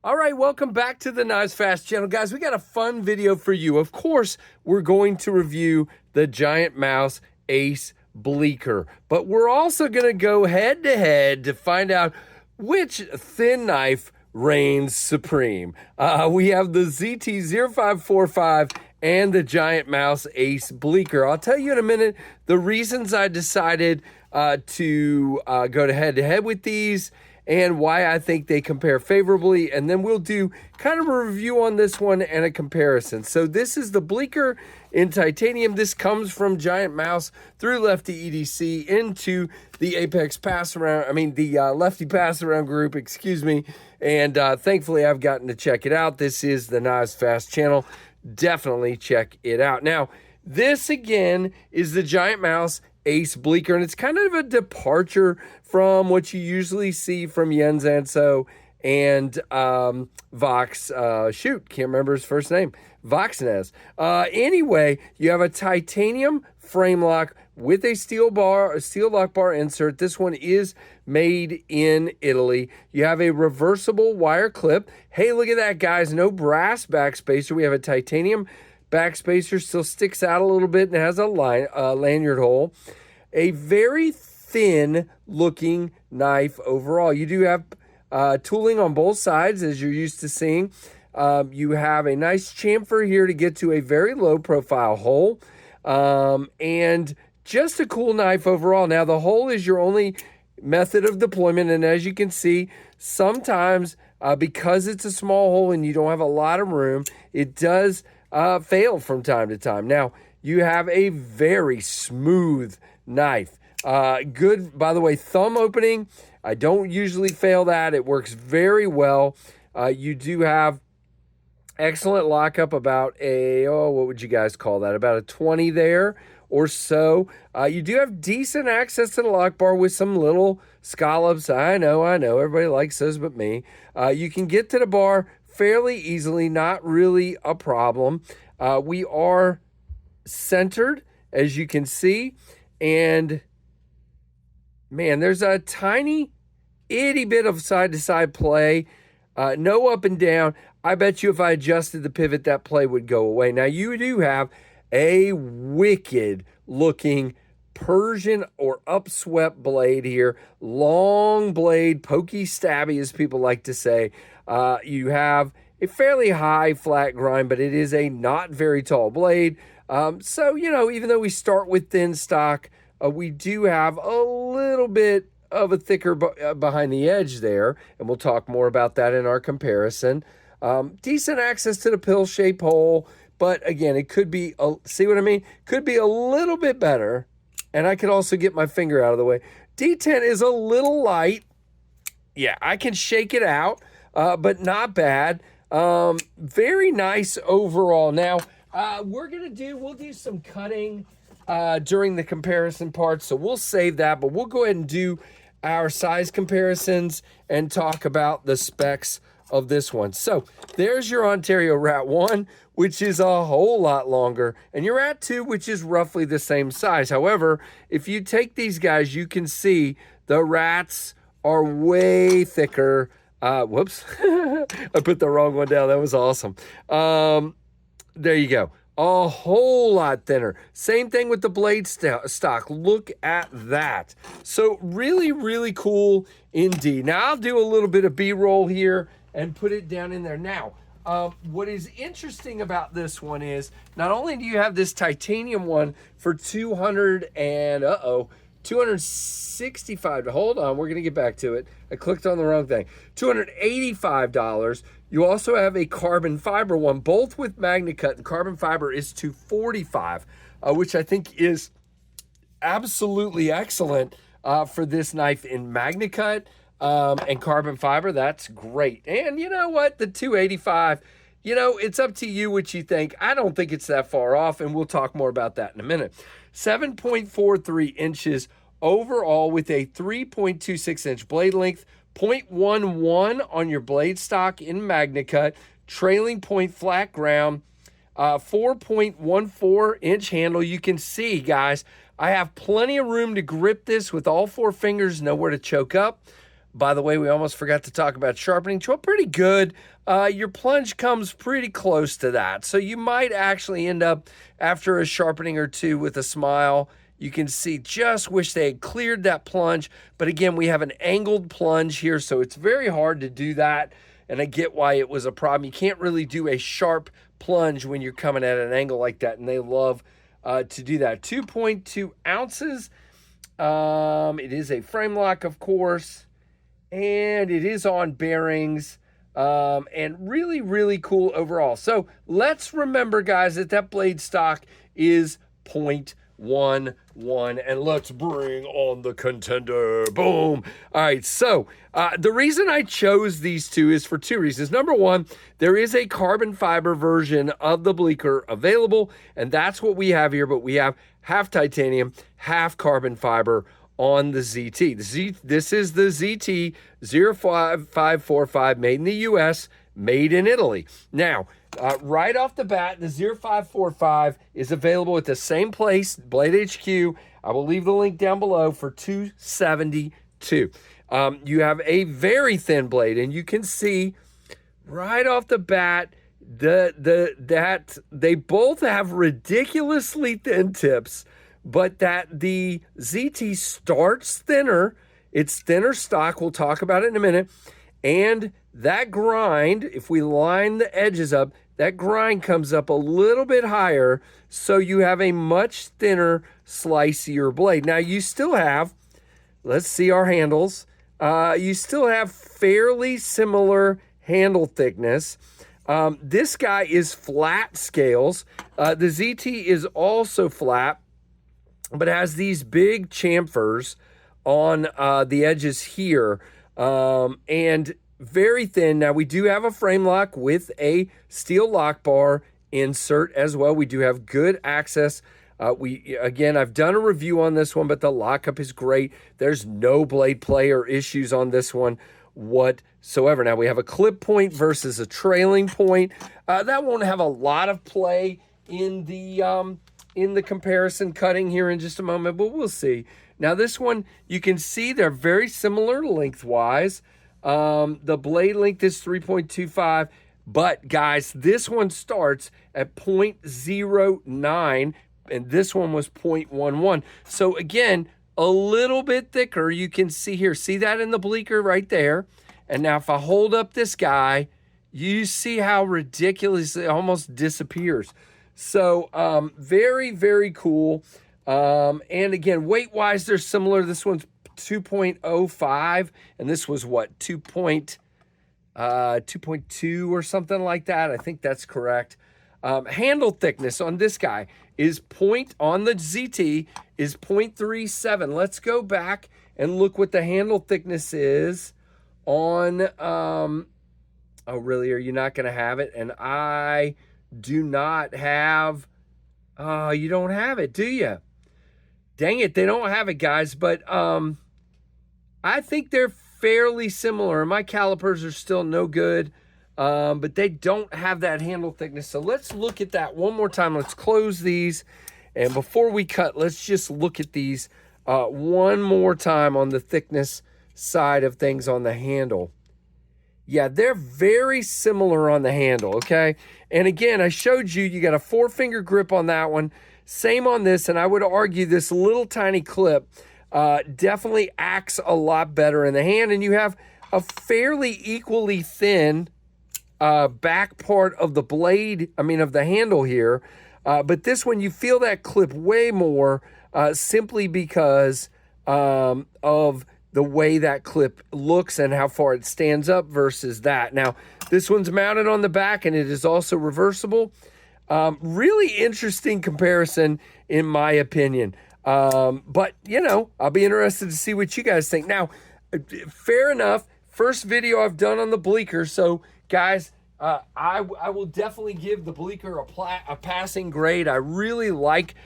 All right, welcome back to the Knives Fast channel. Guys, we got a fun video for you. Of course, we're going to review the Giant Mouse ACE Bleecker, but we're also going to go head-to-head to find out which thin knife reigns supreme. We have the ZT-0545 and the Giant Mouse ACE Bleecker. I'll tell you in a minute the reasons I decided to go to head-to-head with these and why I think they compare favorably, and then we'll do kind of a review on this one and a comparison. So this is the Bleecker in titanium. This comes from Giant Mouse through Lefty EDC into the Apex Pass Around, the Lefty Pass Around group, excuse me, and thankfully I've gotten to check it out. This is the Knives Fast channel. Definitely check it out. Now, this again is the Giant Mouse ACE Bleecker, and it's kind of a departure from what you usually see from Jens Anso and Vox, can't remember his first name, Voxnez. Anyway, you have a titanium frame lock with a steel lock bar insert. This one is made in Italy. You have a reversible wire clip. Hey, look at that, guys. No brass backspacer. We have a titanium backspacer, still sticks out a little bit and has a lanyard hole. A very thin looking knife overall. You do have tooling on both sides, as you're used to seeing. You have a nice chamfer here to get to a very low profile hole. And just a cool knife overall. Now, the hole is your only method of deployment, and as you can see, sometimes because it's a small hole and you don't have a lot of room, it does fail from time to time. Now, you have a very smooth knife. Good, by the way, thumb opening. I don't usually fail that. It works very well. You do have excellent lockup, about a, what would you guys call that? About a 20 there or so. You do have decent access to the lock bar with some little scallops. I know. Everybody likes those but me. You can get to the bar fairly easily, not really a problem. We are centered, as you can see, and man, there's a tiny itty bit of side-to-side play. No up and down. I bet you if I adjusted the pivot, that play would go away. Now, you do have a wicked looking Persian or upswept blade here. Long blade, pokey stabby, as people like to say. You have a fairly high flat grind, but it is a not very tall blade. So, even though we start with thin stock, we do have a little bit of a thicker behind the edge there, and we'll talk more about that in our comparison. Decent access to the pill shape hole, but again, it could be, see what I mean? Could be a little bit better, and I could also get my finger out of the way. D10 is a little light. Yeah, I can shake it out, but not bad. Very nice overall. Now, we'll do some cutting during the comparison part, so we'll save that, but we'll go ahead and do our size comparisons and talk about the specs of this one. So there's your Ontario Rat 1, which is a whole lot longer, and your Rat 2, which is roughly the same size. However, if you take these guys, you can see the rats are way thicker. Whoops, I put the wrong one down. That was awesome. There you go. A whole lot thinner. Same thing with the blade stock. Look at that. So really, really cool indeed. Now, I'll do a little bit of B-roll here and put it down in there. Now, what is interesting about this one is not only do you have this titanium one for $265. Hold on, we're going to get back to it. I clicked on the wrong thing. $285. You also have a carbon fiber one, both with MagnaCut, and carbon fiber is $245, which I think is absolutely excellent for this knife in MagnaCut and carbon fiber. That's great. And you know what? The $285, it's up to you what you think. I don't think it's that far off, and we'll talk more about that in a minute. 7.43 inches overall with a 3.26 inch blade length, 0.11 on your blade stock in MagnaCut, trailing point flat ground, 4.14 inch handle. You can see, guys, I have plenty of room to grip this with all four fingers, nowhere to choke up. By the way, we almost forgot to talk about sharpening tool. Pretty good. Your plunge comes pretty close to that. So you might actually end up, after a sharpening or two, with a smile. You can see, just wish they had cleared that plunge. But again, we have an angled plunge here, so it's very hard to do that. And I get why it was a problem. You can't really do a sharp plunge when you're coming at an angle like that, and they love to do that. 2.2 ounces. It is a frame lock, of course. And it is on bearings, and really, really cool overall. So let's remember, guys, that that blade stock is 0.11, and let's bring on the contender. Boom. All right, so the reason I chose these two is for two reasons. Number one, there is a carbon fiber version of the Bleecker available, and that's what we have here, but we have half titanium, half carbon fiber on the ZT. This is the ZT 05545, made in the US, made in Italy. Now, right off the bat, the 0545 is available at the same place, Blade HQ. I will leave the link down below for $272. You have a very thin blade, and you can see right off the bat that they both have ridiculously thin tips, but that the ZT starts thinner. It's thinner stock. We'll talk about it in a minute. And that grind, if we line the edges up, that grind comes up a little bit higher, so you have a much thinner, slicier blade. Now, you still have, let's see our handles. You still have fairly similar handle thickness. This guy is flat scales. The ZT is also flat, but has these big chamfers on the edges here, and very thin. Now, we do have a frame lock with a steel lock bar insert as well. We do have good access. Again, I've done a review on this one, but the lockup is great. There's no blade play or issues on this one whatsoever. Now, we have a clip point versus a trailing point. That won't have a lot of play in the comparison cutting here in just a moment, but we'll see. Now, this one, you can see they're very similar lengthwise. The blade length is 3.25, but guys, this one starts at 0.09, and this one was 0.11. So again, a little bit thicker. You can see here, see that in the Bleecker right there. And now if I hold up this guy, you see how ridiculously it almost disappears. So very, very cool. And again, weight-wise, they're similar. This one's 2.05, and this was what, 2.2 or something like that. I think that's correct. Handle thickness on this guy is on the ZT is 0.37. Let's go back and look what the handle thickness is on, oh really, are you not going to have it? And I do not have, you don't have it, do you? Dang it, they don't have it, guys, but I think they're fairly similar. My calipers are still no good, but they don't have that handle thickness. So let's look at that one more time. Let's close these, and before we cut, let's just look at these one more time on the thickness side of things on the handle. Yeah, they're very similar on the handle, okay? And again, I showed you, you got a 4-finger grip on that one. Same on this, and I would argue this little tiny clip definitely acts a lot better in the hand, and you have a fairly equally thin back part of the blade, of the handle here. But this one, you feel that clip way more simply because of the way that clip looks and how far it stands up versus that. Now, this one's mounted on the back, and it is also reversible. Really interesting comparison, in my opinion. But, I'll be interested to see what you guys think. Now, fair enough, first video I've done on the Bleecker, so, guys, I will definitely give the Bleecker a passing grade. I really like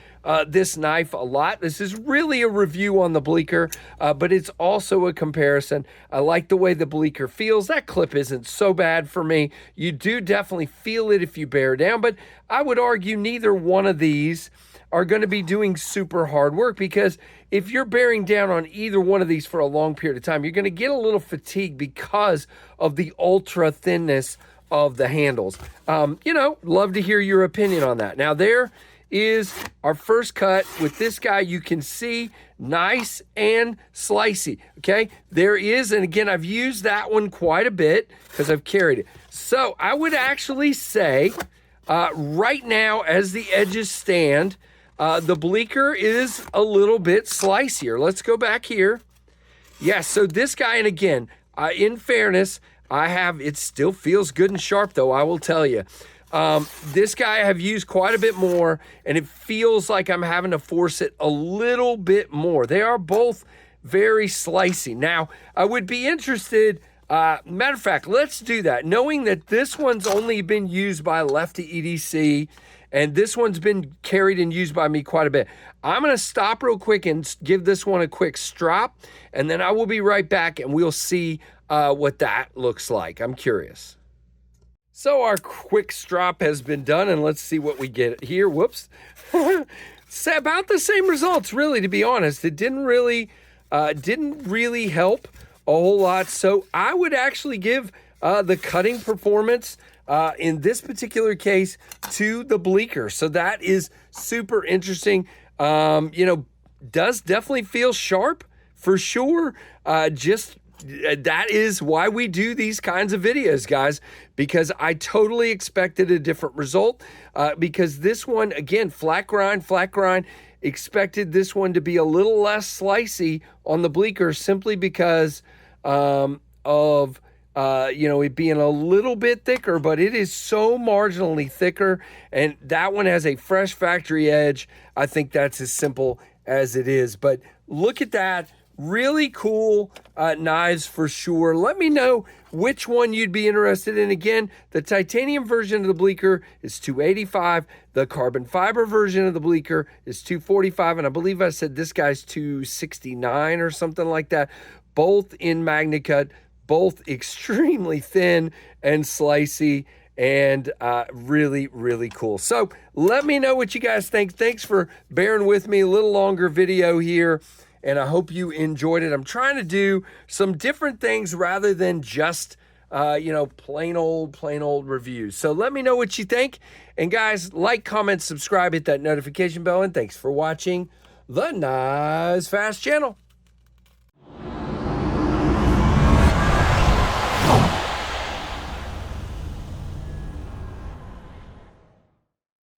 this knife a lot. This is really a review on the Bleecker, but it's also a comparison. I like the way the Bleecker feels. That clip isn't so bad for me. You do definitely feel it if you bear down, but I would argue neither one of these are going to be doing super hard work, because if you're bearing down on either one of these for a long period of time, you're going to get a little fatigue because of the ultra thinness of the handles. You know, love to hear your opinion on that. Now, there is our first cut with this guy. You can see nice and slicey. Okay, there is, and again, I've used that one quite a bit because I've carried it. So I would actually say right now, as the edges stand, the bleeker is a little bit slicier. Let's go back here. Yeah, so this guy, and again, in fairness, it still feels good and sharp though, I will tell you. This guy I have used quite a bit more, and it feels like I'm having to force it a little bit more. They are both very slicey. Now, I would be interested, matter of fact, let's do that. Knowing that this one's only been used by Lefty EDC, and this one's been carried and used by me quite a bit. I'm going to stop real quick and give this one a quick strop, and then I will be right back, and we'll see what that looks like. I'm curious. So our quick strop has been done, and let's see what we get here. Whoops. It's about the same results, really, to be honest. It didn't really help a whole lot. So I would actually give the cutting performance in this particular case to the bleeker. So that is super interesting. You know, does definitely feel sharp for sure. That is why we do these kinds of videos, guys, because I totally expected a different result, because this one, again, flat grind, expected this one to be a little less slicey on the bleeker simply because of you know, it being a little bit thicker, but it is so marginally thicker, and that one has a fresh factory edge. I think that's as simple as it is. But look at that. Really cool knives for sure. Let me know which one you'd be interested in. Again, the titanium version of the bleeker is $285. The carbon fiber version of the bleeker is $245. And I believe I said this guy's $269 or something like that. Both in MagnaCut, both extremely thin and slicey, and really, really cool. So let me know what you guys think. Thanks for bearing with me. A little longer video here, and I hope you enjoyed it. I'm trying to do some different things rather than just, you know, plain old reviews. So let me know what you think. And guys, like, comment, subscribe, hit that notification bell, and thanks for watching the Knives Fast channel.